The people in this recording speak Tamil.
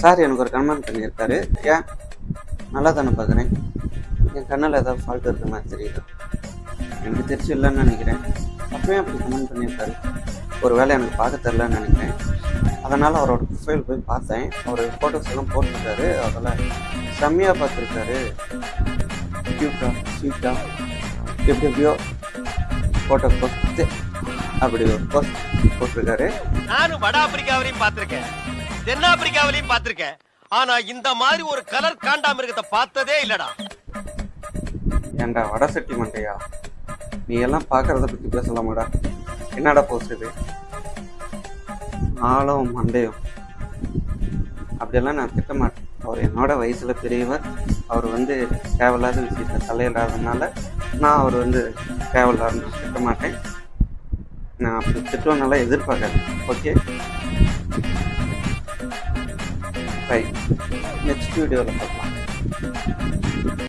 சார் எனக்கு ஒரு கமெண்ட் பண்ணியிருக்காரு. ஏன் நல்லா தானே பார்க்குறேன், என் கண்ணில் ஏதாவது ஃபால்ட் இருக்கிற மாதிரி தெரியுது. எனக்கு தெரிஞ்சு இல்லைன்னு நினைக்கிறேன். அப்பயும் அப்படி கமெண்ட் பண்ணியிருக்காரு. ஒரு வேளை எனக்கு பார்க்க தெரிலன்னு நினைக்கிறேன். அதனால் அவரோட ப்ரொஃபைல் போய் பார்த்தேன். அவர் ஃபோட்டோஸ் எல்லாம் போட்டிருக்காரு. அதில் செம்மையாக பார்த்துருக்காரு. க்யூட்டாக ஸ்வீட்டாக எப்படியோ ஃபோட்டோ போட்டு அப்படி ஒரு போஸ்ட் போட்டிருக்காரு. நானும் வட ஆப்பிரிக்காவிலையும் பார்த்திருக்கேன், தென்னாப்பிரிக்காவிலையும் பார்த்திருக்கேன். ஆனா இந்த மாதிரி ஒரு கலர் காண்டாமிருகத்தை பார்த்ததே இல்லடா. ஏண்டா வட சட்டி மண்டையா, நீ எல்லாம் பார்க்கறத பற்றி பேசலாமாடா? என்னடா போஸ்ட் இது? ஆளும் மண்டையும் அப்படியெல்லாம் நான் திட்ட மாட்டேன். அவர் என்னோட வயசில் பெரியவர். அவர் தேவையில்லாத விஷயத்த தலையிடாதனால நான் அவர் தேவையில்லாத திட்ட மாட்டேன். நான் அப்படி திட்டுவனால எதிர்பார்க்கறேன். Okay, bye. நெக்ஸ்ட் வீடியோவில் பார்க்கலாம்.